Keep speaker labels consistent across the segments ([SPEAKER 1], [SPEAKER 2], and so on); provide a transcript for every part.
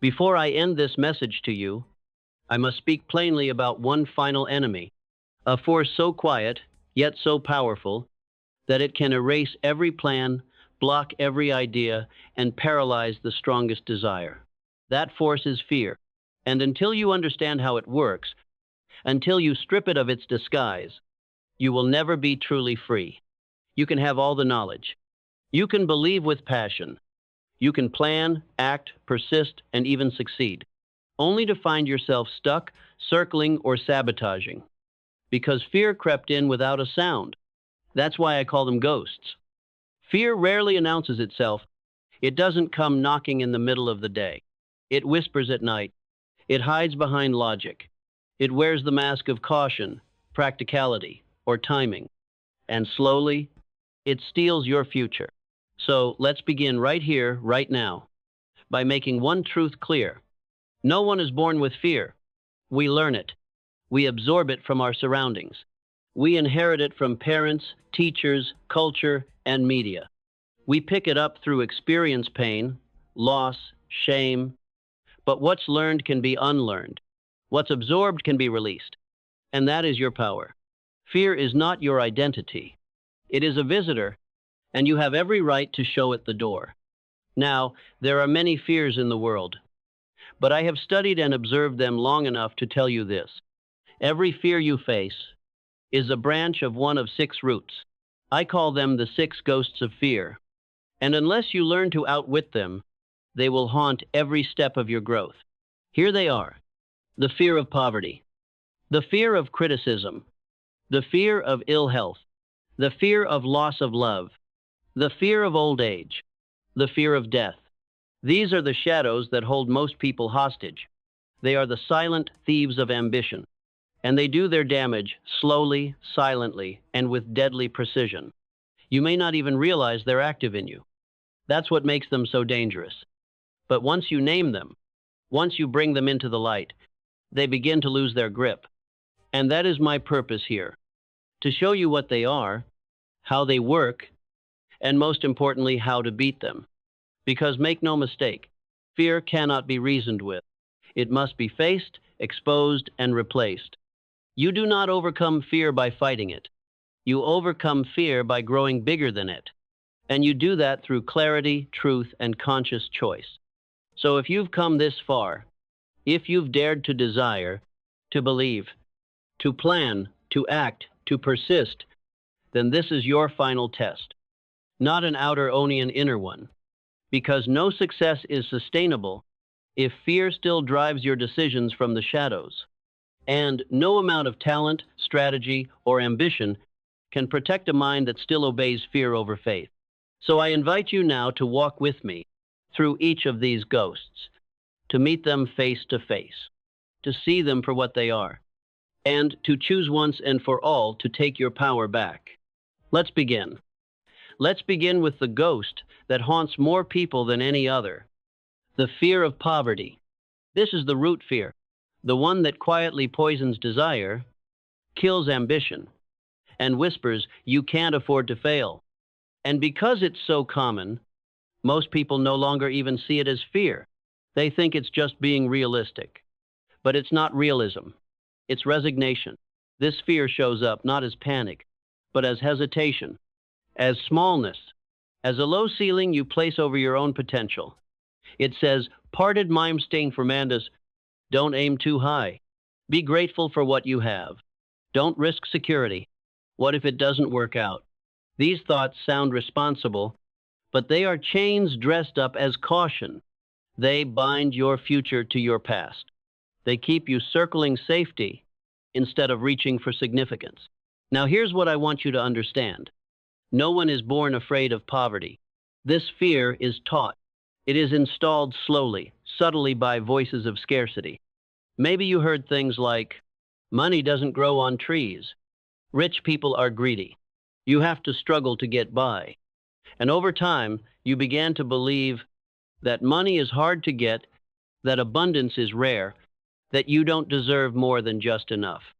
[SPEAKER 1] Before I end this message to you, I must speak plainly about one final enemy, a force so quiet, yet so powerful, that it can erase every plan, block every idea, and paralyze the strongest desire. That force is fear. And until you understand how it works, until you strip it of its disguise, you will never be truly free. You can have all the knowledge. You can believe with passion. You can plan, act, persist, and even succeed, only to find yourself stuck, circling, or sabotaging. Because fear crept in without a sound. That's why I call them ghosts. Fear rarely announces itself. It doesn't come knocking in the middle of the day. It whispers at night. It hides behind logic. It wears the mask of caution, practicality, or timing. And slowly, it steals your future. So let's begin right here, right now, by making one truth clear. No one is born with fear. We learn it. We absorb it from our surroundings. We inherit it from parents, teachers, culture, and media. We pick it up through experience, pain, loss, shame. But what's learned can be unlearned. What's absorbed can be released. And that is your power. Fear is not your identity. It is a visitor, and you have every right to show it the door. Now, there are many fears in the world, but I have studied and observed them long enough to tell you this. Every fear you face is a branch of one of 6 roots. I call them the 6 ghosts of fear. And unless you learn to outwit them, they will haunt every step of your growth. Here they are: the fear of poverty, the fear of criticism, the fear of ill health, the fear of loss of love, the fear of old age, the fear of death. These are the shadows that hold most people hostage. They are the silent thieves of ambition, and they do their damage slowly, silently, and with deadly precision. You may not even realize they're active in you. That's what makes them so dangerous. But once you name them, once you bring them into the light, they begin to lose their grip. And that is my purpose here, to show you what they are, how they work, and most importantly, how to beat them. Because make no mistake, fear cannot be reasoned with. It must be faced, exposed, and replaced. You do not overcome fear by fighting it. You overcome fear by growing bigger than it. And you do that through clarity, truth, and conscious choice. So if you've come this far, if you've dared to desire, to believe, to plan, to act, to persist, then this is your final test. Not an outer only an inner one. Because no success is sustainable if fear still drives your decisions from the shadows. And no amount of talent, strategy, or ambition can protect a mind that still obeys fear over faith. So I invite you now to walk with me through each of these ghosts, to meet them face to face, to see them for what they are, and to choose once and for all to take your power back. Let's begin. Let's begin with the ghost that haunts more people than any other, the fear of poverty. This is the root fear, the one that quietly poisons desire, kills ambition, and whispers, "You can't afford to fail." And because it's so common, most people no longer even see it as fear. They think it's just being realistic. But it's not realism. It's resignation. This fear shows up not as panic, but as hesitation, as smallness, as a low ceiling you place over your own potential. It says, "Parted mime stain formandus, don't aim too high. Be grateful for what you have. Don't risk security. What if it doesn't work out?" These thoughts sound responsible, but they are chains dressed up as caution. They bind your future to your past. They keep you circling safety instead of reaching for significance. Now here's what I want you to understand. No one is born afraid of poverty. This fear is taught. It is installed slowly, subtly by voices of scarcity. Maybe you heard things like, "Money doesn't grow on trees. Rich people are greedy. You have to struggle to get by." And over time, you began to believe that money is hard to get, that abundance is rare, that you don't deserve more than just enough.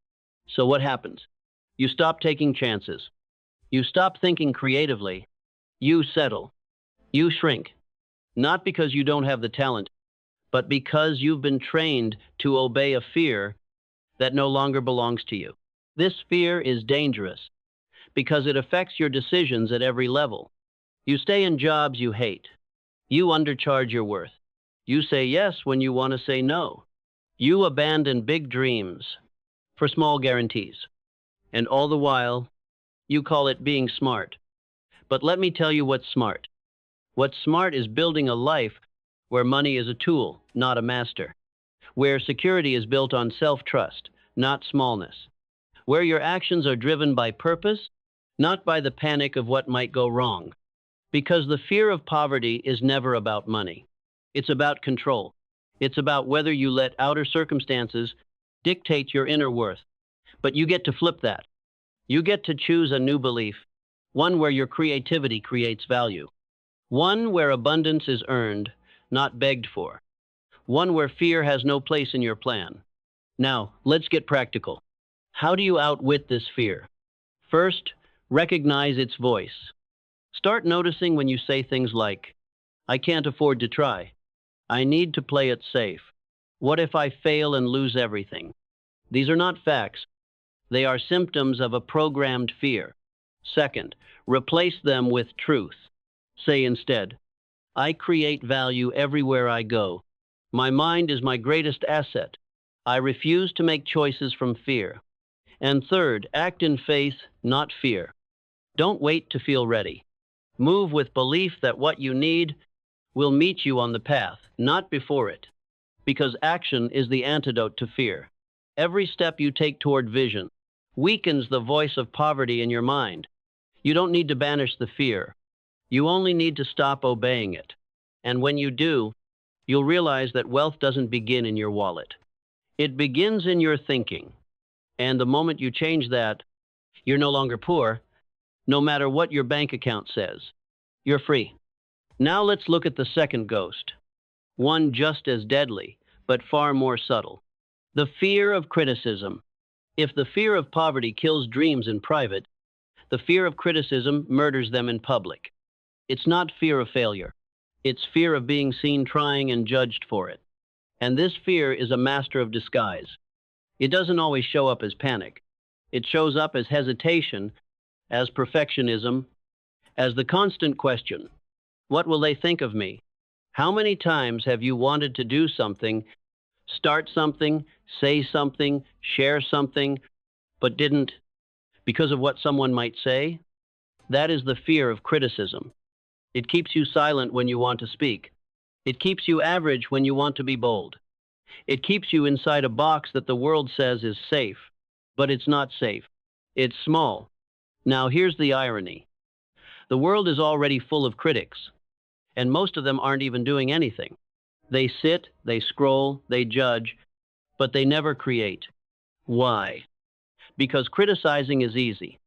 [SPEAKER 1] So what happens? You stop taking chances. You stop thinking creatively. You settle. You shrink. Not because you don't have the talent, but because you've been trained to obey a fear that no longer belongs to you. This fear is dangerous because it affects your decisions at every level. You stay in jobs you hate. You undercharge your worth. You say yes when you want to say no. You abandon big dreams for small guarantees. And all the while, you call it being smart. But let me tell you what's smart. What's smart is building a life where money is a tool, not a master. Where security is built on self-trust, not smallness. Where your actions are driven by purpose, not by the panic of what might go wrong. Because the fear of poverty is never about money. It's about control. It's about whether you let outer circumstances dictate your inner worth. But you get to flip that. You get to choose a new belief, one where your creativity creates value, one where abundance is earned, not begged for, one where fear has no place in your plan. Now, let's get practical. How do you outwit this fear? First, recognize its voice. Start noticing when you say things like, I can't afford to try. I need to play it safe. What if I fail and lose everything? These are not facts. They are symptoms of a programmed fear. Second, replace them with truth. Say instead, I create value everywhere I go. My mind is my greatest asset. I refuse to make choices from fear. And third, act in faith, not fear. Don't wait to feel ready. Move with belief that what you need will meet you on the path, not before it. Because action is the antidote to fear. Every step you take toward vision weakens the voice of poverty in your mind. You don't need to banish the fear. You only need to stop obeying it. And when you do, you'll realize that wealth doesn't begin in your wallet. It begins in your thinking. And the moment you change that, you're no longer poor, no matter what your bank account says. You're free. Now let's look at the second ghost, one just as deadly, but far more subtle. The fear of criticism. If the fear of poverty kills dreams in private, the fear of criticism murders them in public. It's not fear of failure. It's fear of being seen trying and judged for it. And this fear is a master of disguise. It doesn't always show up as panic. It shows up as hesitation, as perfectionism, as the constant question, what will they think of me? How many times have you wanted to do something, start something, say something, share something, but didn't because of what someone might say? That is the fear of criticism. It keeps you silent when you want to speak. It keeps you average when you want to be bold. It keeps you inside a box that the world says is safe, but it's not safe. It's small. Now here's the irony. The world is already full of critics, and most of them aren't even doing anything. They sit, they scroll, they judge, but they never create. Why? Because criticizing is easy.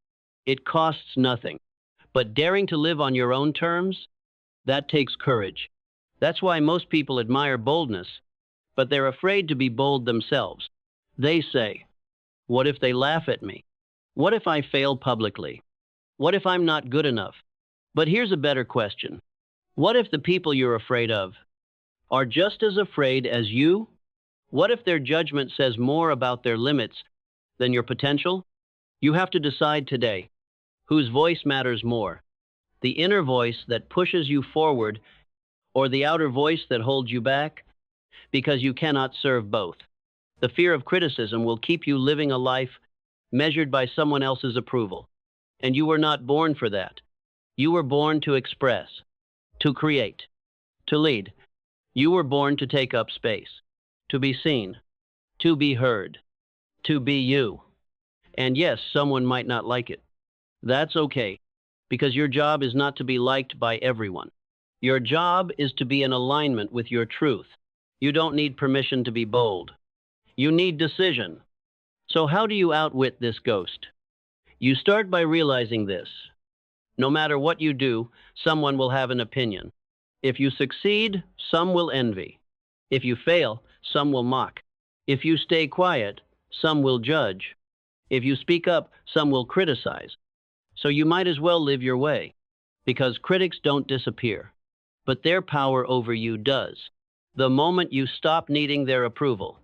[SPEAKER 1] It costs nothing. But daring to live on your own terms, that takes courage. That's why most people admire boldness, but they're afraid to be bold themselves. They say, what if they laugh at me? What if I fail publicly? What if I'm not good enough? But here's a better question. What if the people you're afraid of are just as afraid as you? What if their judgment says more about their limits than your potential? You have to decide today. Whose voice matters more? The inner voice that pushes you forward or the outer voice that holds you back? Because you cannot serve both. The fear of criticism will keep you living a life measured by someone else's approval. And you were not born for that. You were born to express, to create, to lead. You were born to take up space, to be seen, to be heard, to be you. And yes, someone might not like it. That's okay, because your job is not to be liked by everyone. Your job is to be in alignment with your truth. You don't need permission to be bold. You need decision. So how do you outwit this ghost? You start by realizing this. No matter what you do, someone will have an opinion. If you succeed, some will envy. If you fail, some will mock. If you stay quiet, some will judge. If you speak up, some will criticize. So you might as well live your way, because critics don't disappear, but their power over you does. the moment you stop needing their approval.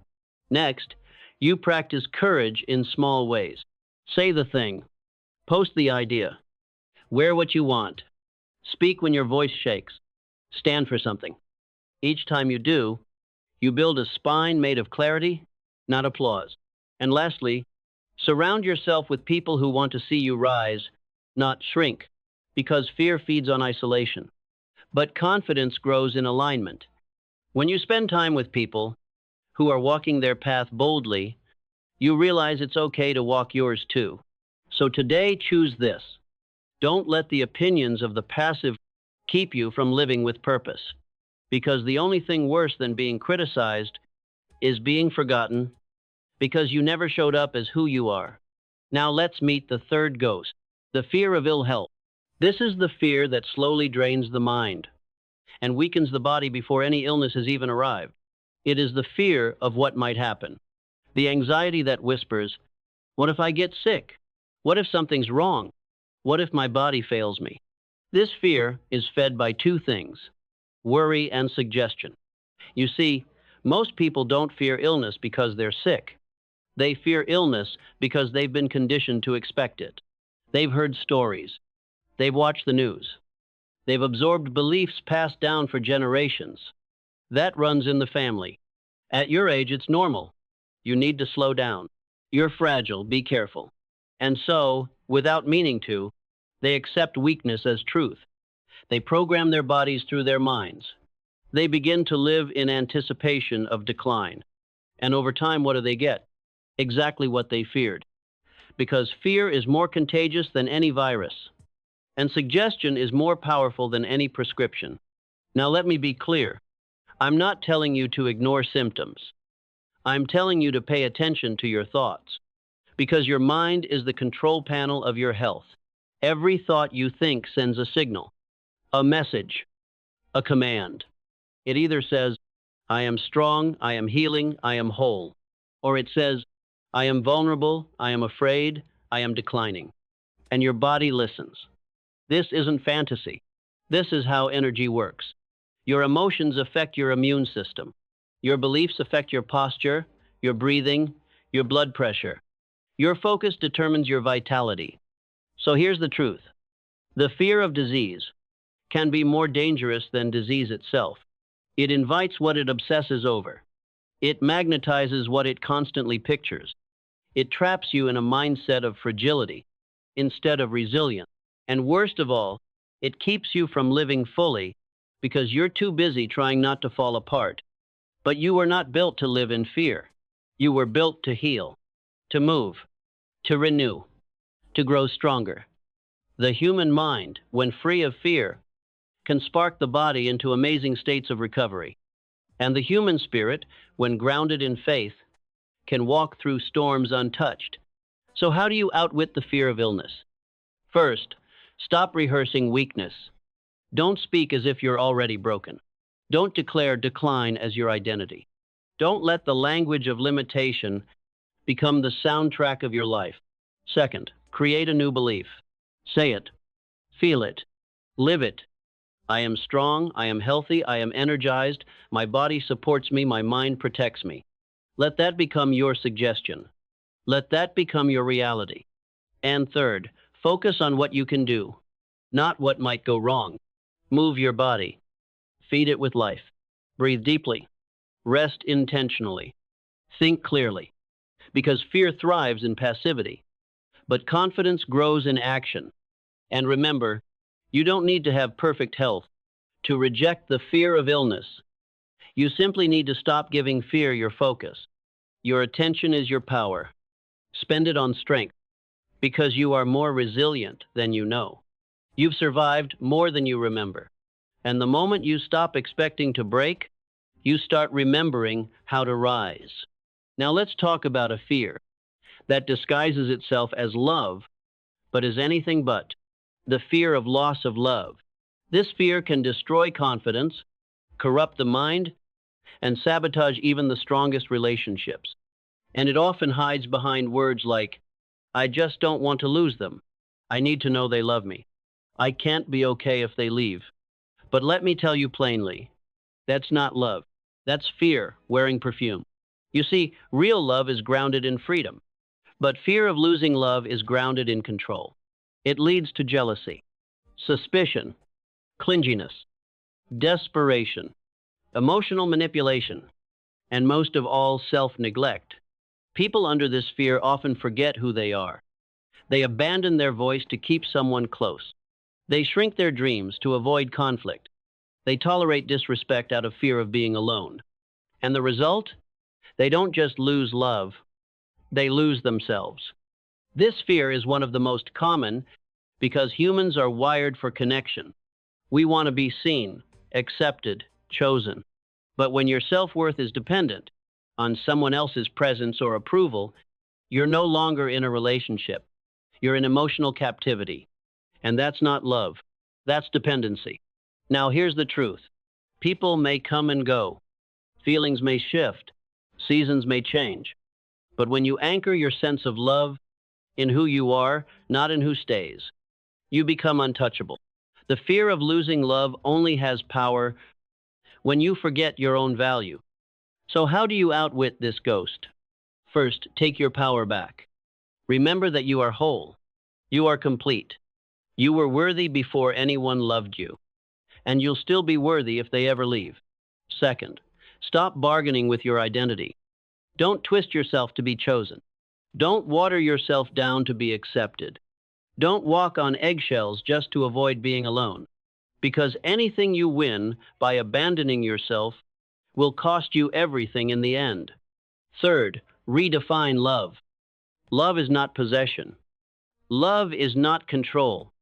[SPEAKER 1] Next, you practice courage in small ways. Say the thing, post the idea, wear what you want, speak when your voice shakes, stand for something. Each time you do, you build a spine made of clarity, not applause. And lastly, surround yourself with people who want to see you rise, not shrink, because fear feeds on isolation. But confidence grows in alignment. When you spend time with people who are walking their path boldly, you realize it's okay to walk yours too. So today, choose this. Don't let the opinions of the passive keep you from living with purpose. Because the only thing worse than being criticized is being forgotten because you never showed up as who you are. Now let's meet the third ghost, the fear of ill health. This is the fear that slowly drains the mind and weakens the body before any illness has even arrived. It is the fear of what might happen, the anxiety that whispers, what if I get sick? What if something's wrong? What if my body fails me? This fear is fed by two things: worry and suggestion. You see, most people don't fear illness because they're sick. They fear illness because they've been conditioned to expect it. They've heard stories. They've watched the news. They've absorbed beliefs passed down for generations. That runs in the family. At your age, it's normal. You need to slow down. You're fragile, be careful. And so, without meaning to, they accept weakness as truth. They program their bodies through their minds. They begin to live in anticipation of decline. And over time, what do they get? Exactly what they feared. Because fear is more contagious than any virus. And suggestion is more powerful than any prescription. Now let me be clear. I'm not telling you to ignore symptoms. I'm telling you to pay attention to your thoughts. Because your mind is the control panel of your health. Every thought you think sends a signal, a message, a command. It either says, I am strong, I am healing, I am whole. Or it says, I am vulnerable, I am afraid, I am declining. And your body listens. This isn't fantasy. This is how energy works. Your emotions affect your immune system. Your beliefs affect your posture, your breathing, your blood pressure. Your focus determines your vitality. So here's the truth. The fear of disease can be more dangerous than disease itself. It invites what it obsesses over. It magnetizes what it constantly pictures. It traps you in a mindset of fragility instead of resilience. And worst of all, it keeps you from living fully because you're too busy trying not to fall apart. But you were not built to live in fear. You were built to heal, to move, to renew, to grow stronger. The human mind, when free of fear, can spark the body into amazing states of recovery. And the human spirit, when grounded in faith, can walk through storms untouched. So how do you outwit the fear of illness? First, stop rehearsing weakness. Don't speak as if you're already broken. Don't declare decline as your identity. Don't let the language of limitation become the soundtrack of your life. Second, create a new belief. Say it, feel it, live it. I am strong, I am healthy, I am energized, my body supports me, my mind protects me. Let that become your suggestion. Let that become your reality. And third, focus on what you can do, not what might go wrong. Move your body. Feed it with life. Breathe deeply. Rest intentionally. Think clearly. Because fear thrives in passivity, but confidence grows in action. And remember, you don't need to have perfect health to reject the fear of illness. You simply need to stop giving fear your focus. Your attention is your power. Spend it on strength, because you are more resilient than you know. You've survived more than you remember. And the moment you stop expecting to break, you start remembering how to rise. Now let's talk about a fear that disguises itself as love, but is anything but. The fear of loss of love. This fear can destroy confidence, corrupt the mind, and sabotage even the strongest relationships. And it often hides behind words like, I just don't want to lose them. I need to know they love me. I can't be okay if they leave. But let me tell you plainly, that's not love. That's fear wearing perfume. You see, real love is grounded in freedom, but fear of losing love is grounded in control. It leads to jealousy, suspicion, clinginess, desperation, emotional manipulation, and most of all, self-neglect. People under this fear often forget who they are. They abandon their voice to keep someone close. They shrink their dreams to avoid conflict. They tolerate disrespect out of fear of being alone. And the result? They don't just lose love, they lose themselves. This fear is one of the most common because humans are wired for connection. We want to be seen, accepted, chosen. But when your self-worth is dependent on someone else's presence or approval, you're no longer in a relationship. You're in emotional captivity. And that's not love. That's dependency. Now here's the truth. People may come and go. Feelings may shift. Seasons may change. But when you anchor your sense of love in who you are, not in who stays, you become untouchable. The fear of losing love only has power when you forget your own value. So how do you outwit this ghost? First, take your power back. Remember that you are whole. You are complete. You were worthy before anyone loved you. And you'll still be worthy if they ever leave. Second, stop bargaining with your identity. Don't twist yourself to be chosen. Don't water yourself down to be accepted. Don't walk on eggshells just to avoid being alone. Because anything you win by abandoning yourself will cost you everything in the end. Third, redefine love. Love is not possession. Love is not control.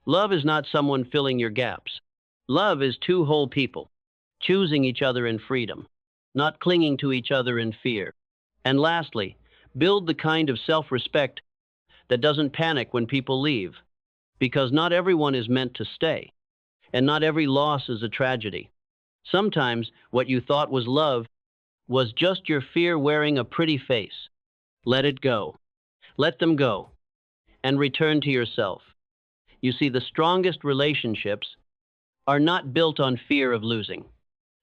[SPEAKER 1] Love is not someone filling your gaps. Love is two whole people, choosing each other in freedom, not clinging to each other in fear. And lastly, build the kind of self-respect that doesn't panic when people leave, because not everyone is meant to stay, and not every loss is a tragedy. Sometimes what you thought was love was just your fear wearing a pretty face. Let it go. Let them go, and return to yourself. You see, the strongest relationships are not built on fear of losing.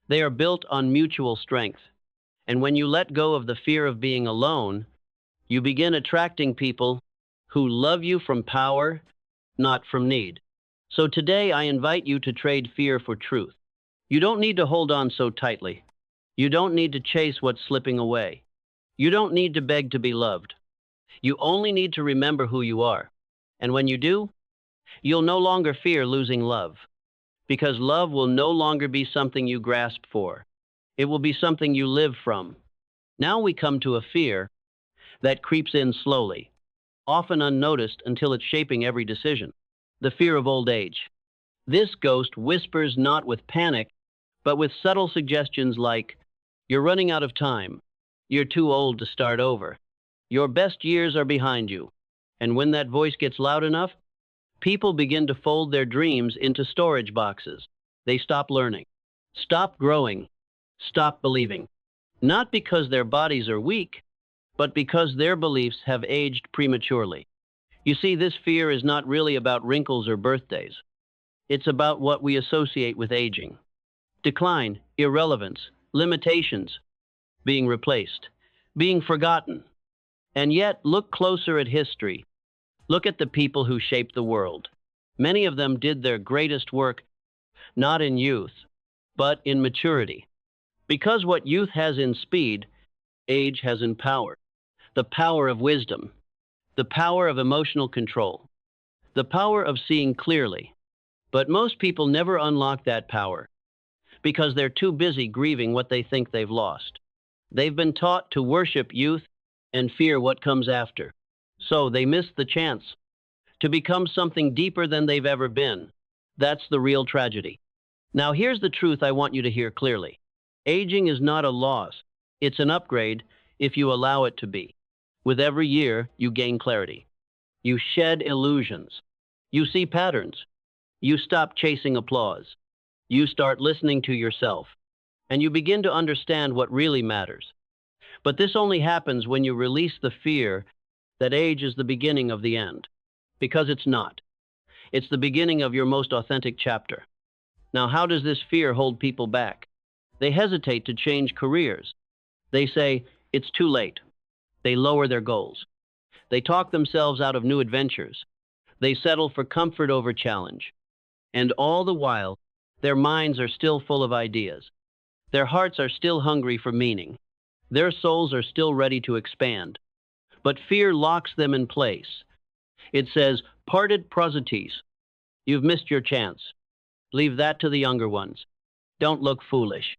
[SPEAKER 1] They are built on mutual strength. And when you let go of the fear of being alone, you begin attracting people who love you from power, not from need. So today I invite you to trade fear for truth. You don't need to hold on so tightly. You don't need to chase what's slipping away. You don't need to beg to be loved. You only need to remember who you are. And when you do, you'll no longer fear losing love. Because love will no longer be something you grasp for. It will be something you live from. Now we come to a fear that creeps in slowly, often unnoticed until it's shaping every decision. The fear of old age. This ghost whispers not with panic, but with subtle suggestions like, you're running out of time, you're too old to start over, your best years are behind you. And when that voice gets loud enough, people begin to fold their dreams into storage boxes. They stop learning, stop growing, stop believing. Not because their bodies are weak, but because their beliefs have aged prematurely. You see, this fear is not really about wrinkles or birthdays. It's about what we associate with aging. Decline, irrelevance, limitations, being replaced, being forgotten. And yet, look closer at history. Look at the people who shaped the world. Many of them did their greatest work not in youth, but in maturity. Because what youth has in speed, age has in power. The power of wisdom, the power of emotional control, the power of seeing clearly. But most people never unlock that power because they're too busy grieving what they think they've lost. They've been taught to worship youth and fear what comes after. So they miss the chance to become something deeper than they've ever been. That's the real tragedy. Now here's the truth I want you to hear clearly. Aging is not a loss. It's an upgrade if you allow it to be. With every year, you gain clarity. You shed illusions. You see patterns. You stop chasing applause. You start listening to yourself. And you begin to understand what really matters. But this only happens when you release the fear that age is the beginning of the end. Because it's not. It's the beginning of your most authentic chapter. Now, how does this fear hold people back? They hesitate to change careers. They say, it's too late. They lower their goals. They talk themselves out of new adventures. They settle for comfort over challenge. And all the while, their minds are still full of ideas. Their hearts are still hungry for meaning. Their souls are still ready to expand. But fear locks them in place. It says, parted prosodites. You've missed your chance. Leave that to the younger ones. Don't look foolish.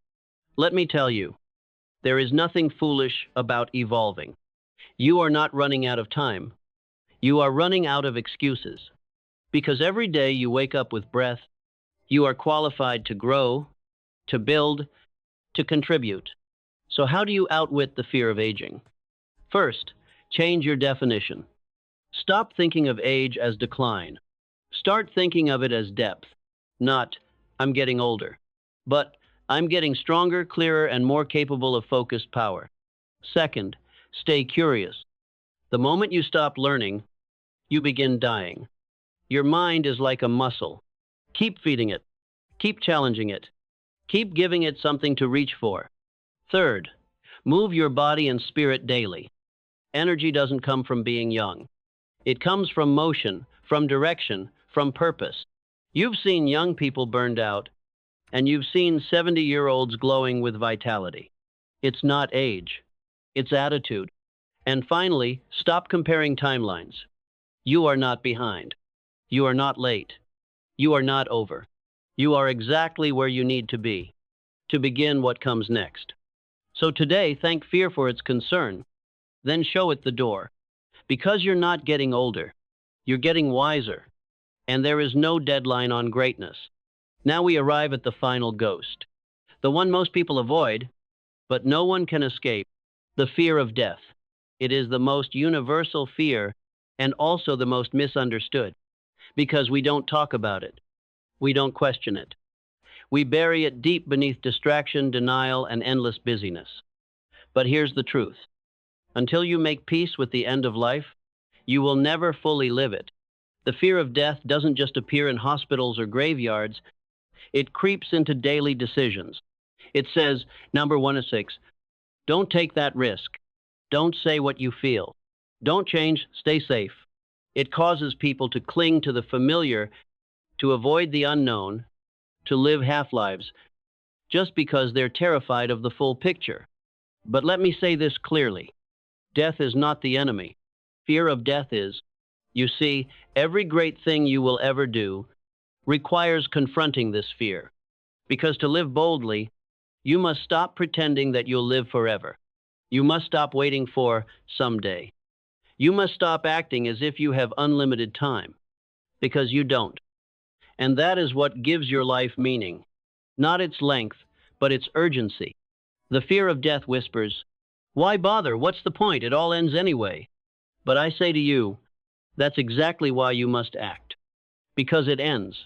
[SPEAKER 1] Let me tell you, there is nothing foolish about evolving. You are not running out of time. You are running out of excuses. Because every day you wake up with breath, you are qualified to grow, to build, to contribute. So how do you outwit the fear of aging? First, change your definition. Stop thinking of age as decline. Start thinking of it as depth. Not, I'm getting older, but I'm getting stronger, clearer, and more capable of focused power. Second, stay curious. The moment you stop learning, you begin dying. Your mind is like a muscle. Keep feeding it. Keep challenging it. Keep giving it something to reach for. Third, move your body and spirit daily. Energy doesn't come from being young. It comes from motion, from direction, from purpose. You've seen young people burned out, and you've seen 70-year-olds glowing with vitality. It's not age. It's attitude. And finally, stop comparing timelines. You are not behind. You are not late. You are not over. You are exactly where you need to be to begin what comes next. So today, thank fear for its concern, then show it the door. Because you're not getting older, you're getting wiser, and there is no deadline on greatness. Now we arrive at the final ghost, the one most people avoid, but no one can escape, the fear of death. It is the most universal fear and also the most misunderstood, because we don't talk about it. We don't question it. We bury it deep beneath distraction, denial, and endless busyness. But here's the truth. Until you make peace with the end of life, you will never fully live it. The fear of death doesn't just appear in hospitals or graveyards. It creeps into daily decisions. It says, number 1 of 6, don't take that risk. Don't say what you feel. Don't change, stay safe. It causes people to cling to the familiar, to avoid the unknown, to live half-lives, just because they're terrified of the full picture. But let me say this clearly. Death is not the enemy. Fear of death is. You see, every great thing you will ever do requires confronting this fear. Because to live boldly, you must stop pretending that you'll live forever. You must stop waiting for someday. You must stop acting as if you have unlimited time, because you don't. And that is what gives your life meaning. Not its length, but its urgency. The fear of death whispers, why bother? What's the point? It all ends anyway. But I say to you, that's exactly why you must act. Because it ends.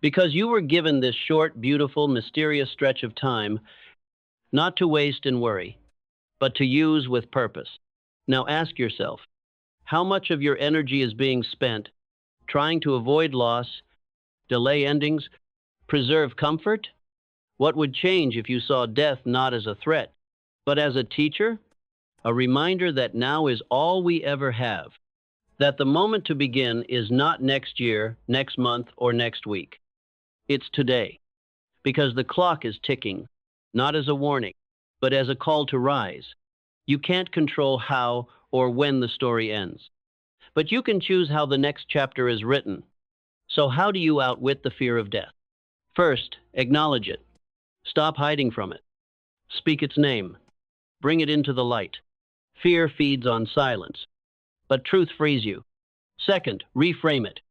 [SPEAKER 1] Because you were given this short, beautiful, mysterious stretch of time, not to waste and worry, but to use with purpose. Now ask yourself, how much of your energy is being spent trying to avoid loss, delay endings, preserve comfort? What would change if you saw death not as a threat, but as a teacher? A reminder that now is all we ever have. That the moment to begin is not next year, next month, or next week. It's today. Because the clock is ticking, not as a warning, but as a call to rise. You can't control how or when the story ends. But you can choose how the next chapter is written. So how do you outwit the fear of death? First, acknowledge it. Stop hiding from it. Speak its name. Bring it into the light. Fear feeds on silence, but truth frees you. Second, reframe it.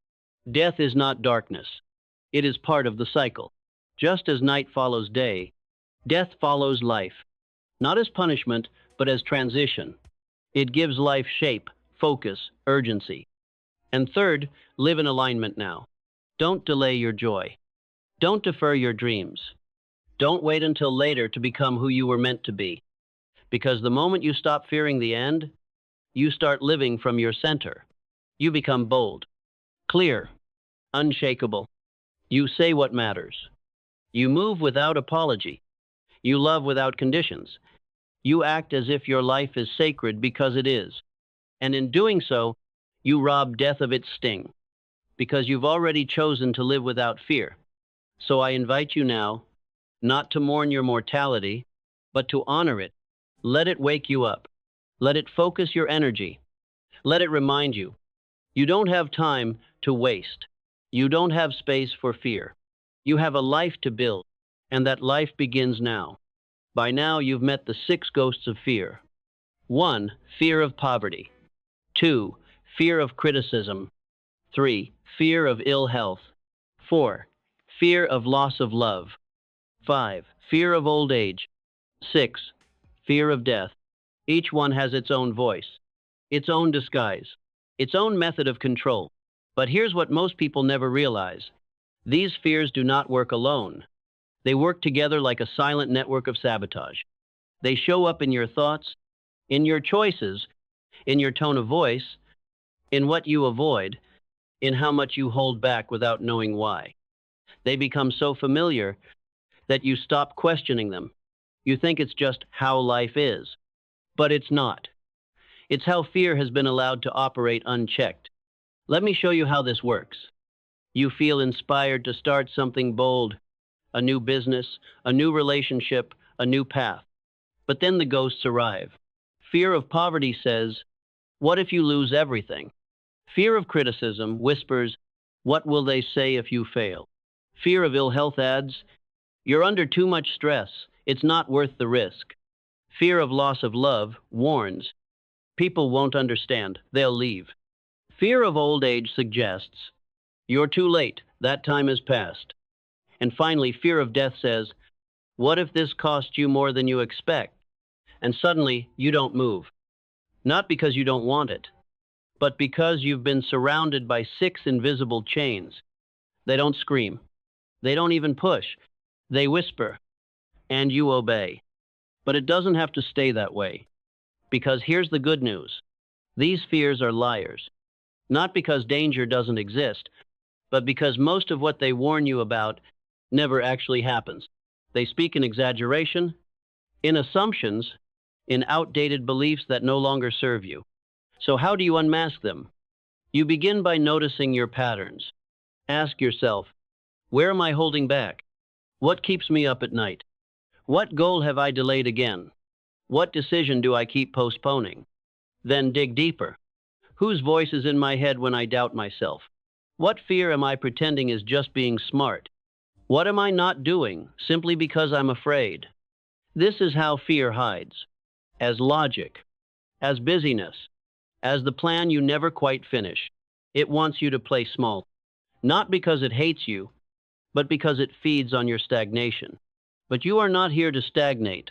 [SPEAKER 1] Death is not darkness. It is part of the cycle. Just as night follows day, death follows life. Not as punishment, but as transition. It gives life shape, focus, urgency. And third, live in alignment now. Don't delay your joy. Don't defer your dreams. Don't wait until later to become who you were meant to be. Because the moment you stop fearing the end, you start living from your center. You become bold, clear, unshakable. You say what matters. You move without apology. You love without conditions. You act as if your life is sacred because it is. And in doing so, you rob death of its sting, because you've already chosen to live without fear. So I invite you now, not to mourn your mortality, but to honor it. Let it wake you up. Let it focus your energy. Let it remind you, you don't have time to waste. You don't have space for fear. You have a life to build, and that life begins now. By now, you've met the 6 ghosts of fear. 1. Fear of poverty. 2. Fear of criticism. 3. Fear of ill health. 4. Fear of loss of love. 5. Fear of old age. 6. Fear of death. Each one has its own voice, its own disguise, its own method of control. But here's what most people never realize. These fears do not work alone. They work together like a silent network of sabotage. They show up in your thoughts, in your choices, in your tone of voice, in what you avoid, in how much you hold back without knowing why. They become so familiar that you stop questioning them. You think it's just how life is, but it's not. It's how fear has been allowed to operate unchecked. Let me show you how this works. You feel inspired to start something bold, a new business, a new relationship, a new path. But then the ghosts arrive. Fear of poverty says, what if you lose everything? Fear of criticism whispers, what will they say if you fail? Fear of ill health adds, you're under too much stress. It's not worth the risk. Fear of loss of love warns, people won't understand. They'll leave. Fear of old age suggests, you're too late. That time has passed. And finally, fear of death says, what if this costs you more than you expect? And suddenly, you don't move. Not because you don't want it, but because you've been surrounded by 6 invisible chains. They don't scream. They don't even push. They whisper, and you obey. But it doesn't have to stay that way. Because here's the good news. These fears are liars. Not because danger doesn't exist, but because most of what they warn you about never actually happens. They speak in exaggeration, in assumptions, in outdated beliefs that no longer serve you. So how do you unmask them? You begin by noticing your patterns. Ask yourself, where am I holding back? What keeps me up at night? What goal have I delayed again? What decision do I keep postponing? Then dig deeper. Whose voice is in my head when I doubt myself? What fear am I pretending is just being smart? What am I not doing simply because I'm afraid? This is how fear hides. As logic, as busyness, as the plan you never quite finish. It wants you to play small, not because it hates you, but because it feeds on your stagnation. But you are not here to stagnate.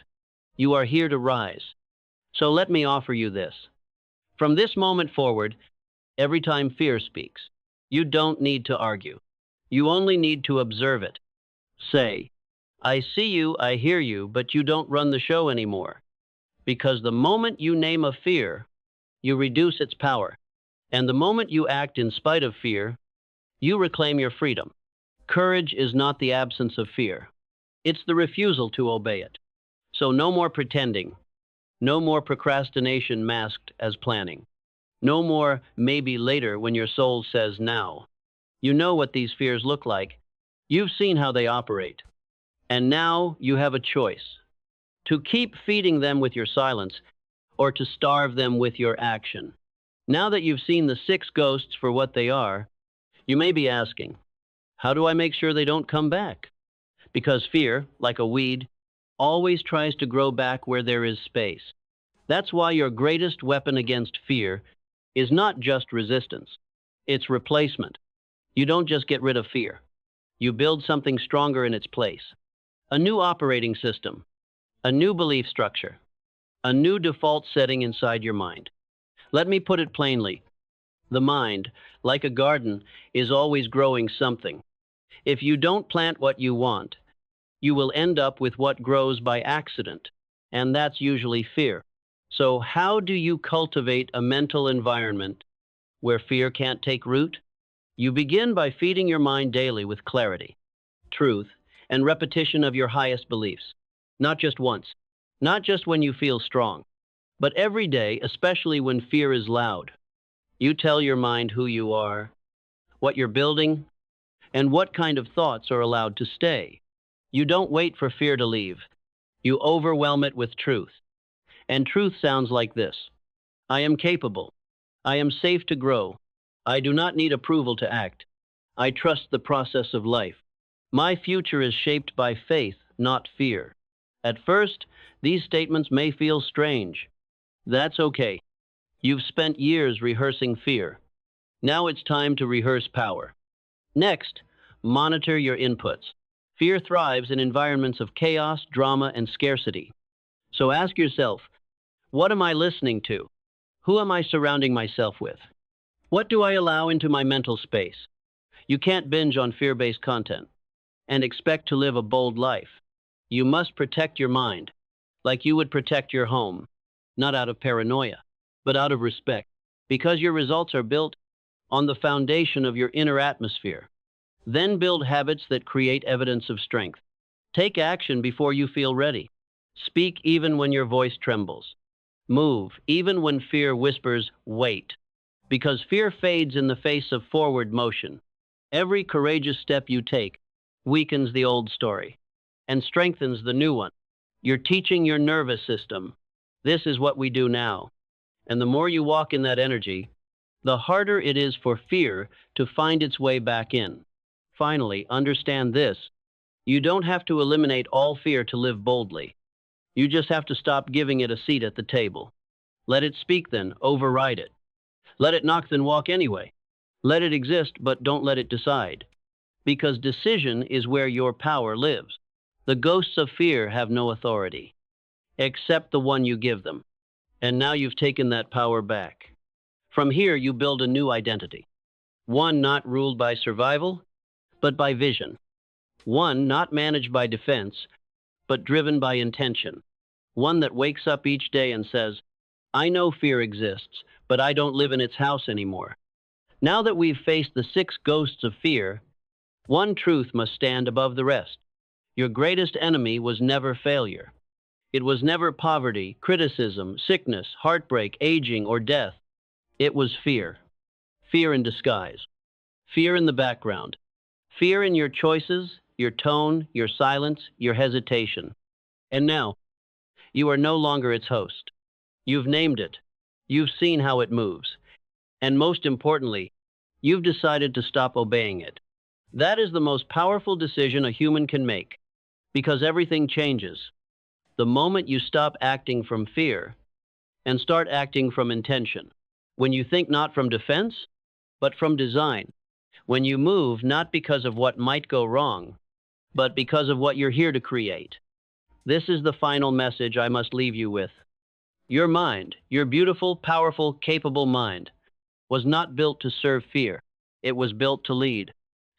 [SPEAKER 1] You are here to rise. So let me offer you this. From this moment forward, every time fear speaks, you don't need to argue. You only need to observe it. Say, I see you, I hear you, but you don't run the show anymore. Because the moment you name a fear, you reduce its power. And the moment you act in spite of fear, you reclaim your freedom. Courage is not the absence of fear. It's the refusal to obey it. So no more pretending. No more procrastination masked as planning. No more maybe later when your soul says now. You know what these fears look like. You've seen how they operate. And now you have a choice. To keep feeding them with your silence or to starve them with your action. Now that you've seen the 6 ghosts for what they are, you may be asking, how do I make sure they don't come back? Because fear, like a weed, always tries to grow back where there is space. That's why your greatest weapon against fear is not just resistance. It's replacement. You don't just get rid of fear. You build something stronger in its place. A new operating system, a new belief structure, a new default setting inside your mind. Let me put it plainly. The mind, like a garden, is always growing something. If you don't plant what you want, you will end up with what grows by accident, and that's usually fear. So how do you cultivate a mental environment where fear can't take root? You begin by feeding your mind daily with clarity, truth, and repetition of your highest beliefs. Not just once. Not just when you feel strong. But every day, especially when fear is loud. You tell your mind who you are, what you're building, and what kind of thoughts are allowed to stay. You don't wait for fear to leave. You overwhelm it with truth. And truth sounds like this: I am capable. I am safe to grow. I do not need approval to act. I trust the process of life. My future is shaped by faith, not fear. At first, these statements may feel strange. That's okay. You've spent years rehearsing fear. Now it's time to rehearse power. Next, monitor your inputs. Fear thrives in environments of chaos, drama, and scarcity. So ask yourself, what am I listening to? Who am I surrounding myself with? What do I allow into my mental space? You can't binge on fear-based content and expect to live a bold life. You must protect your mind, like you would protect your home, not out of paranoia, but out of respect, because your results are built on the foundation of your inner atmosphere. Then build habits that create evidence of strength. Take action before you feel ready. Speak even when your voice trembles. Move even when fear whispers, wait. Because fear fades in the face of forward motion. Every courageous step you take weakens the old story and strengthens the new one. You're teaching your nervous system. This is what we do now. And the more you walk in that energy, the harder it is for fear to find its way back in. Finally, understand this: you don't have to eliminate all fear to live boldly. You just have to stop giving it a seat at the table. Let it speak then, override it. Let it knock then walk anyway. Let it exist, but don't let it decide. Because decision is where your power lives. The ghosts of fear have no authority, except the one you give them. And now you've taken that power back. From here, you build a new identity. One not ruled by survival, but by vision. One not managed by defense, but driven by intention. One that wakes up each day and says, I know fear exists, but I don't live in its house anymore. Now that we've faced the 6 ghosts of fear, one truth must stand above the rest. Your greatest enemy was never failure. It was never poverty, criticism, sickness, heartbreak, aging, or death. It was fear. Fear in disguise. Fear in the background. Fear in your choices, your tone, your silence, your hesitation. And now, you are no longer its host. You've named it. You've seen how it moves. And most importantly, you've decided to stop obeying it. That is the most powerful decision a human can make, because everything changes the moment you stop acting from fear and start acting from intention. When you think not from defense, but from design. When you move not because of what might go wrong, but because of what you're here to create. This is the final message I must leave you with. Your mind, your beautiful, powerful, capable mind, was not built to serve fear. It was built to lead,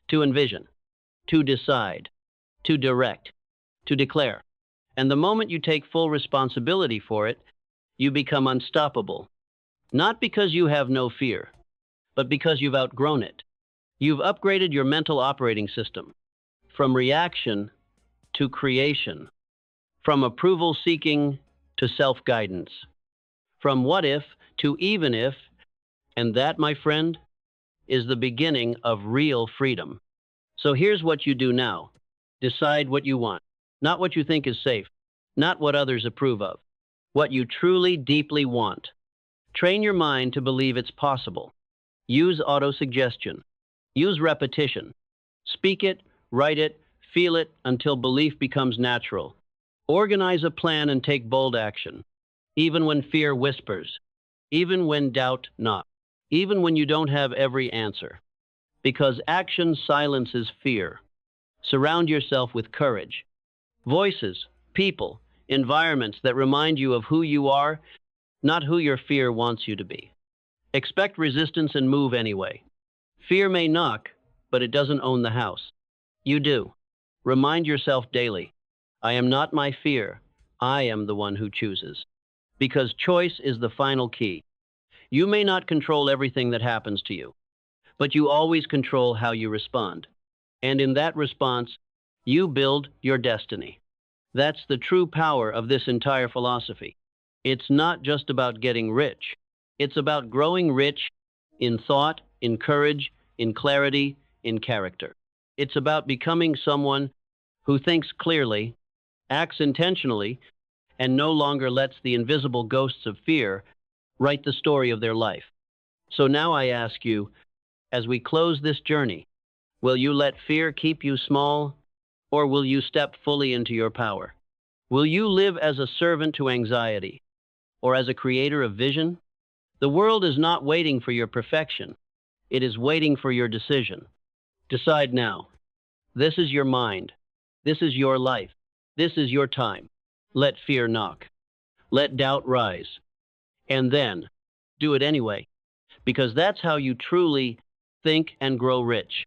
[SPEAKER 1] to envision, to decide, to direct, to declare. And the moment you take full responsibility for it, you become unstoppable. Not because you have no fear, but because you've outgrown it. You've upgraded your mental operating system from reaction to creation, from approval seeking to self-guidance, from what if to even if, and that, my friend, is the beginning of real freedom. So here's what you do now. Decide what you want, not what you think is safe, not what others approve of, what you truly, deeply want. Train your mind to believe it's possible. Use autosuggestion. Use repetition. Speak it, write it, feel it until belief becomes natural. Organize a plan and take bold action, even when fear whispers, even when doubt knocks, even when you don't have every answer. Because action silences fear. Surround yourself with courage. Voices, people, environments that remind you of who you are, not who your fear wants you to be. Expect resistance and move anyway. Fear may knock, but it doesn't own the house. You do. Remind yourself daily, I am not my fear. I am the one who chooses. Because choice is the final key. You may not control everything that happens to you, but you always control how you respond. And in that response, you build your destiny. That's the true power of this entire philosophy. It's not just about getting rich. It's about growing rich in thought, in courage, in clarity, in character. It's about becoming someone who thinks clearly, acts intentionally, and no longer lets the invisible ghosts of fear write the story of their life. So now I ask you, as we close this journey, will you let fear keep you small, or will you step fully into your power? Will you live as a servant to anxiety, or as a creator of vision? The world is not waiting for your perfection. It is waiting for your decision. Decide now. This is your mind. This is your life. This is your time. Let fear knock. Let doubt rise. And then, do it anyway, because that's how you truly think and grow rich.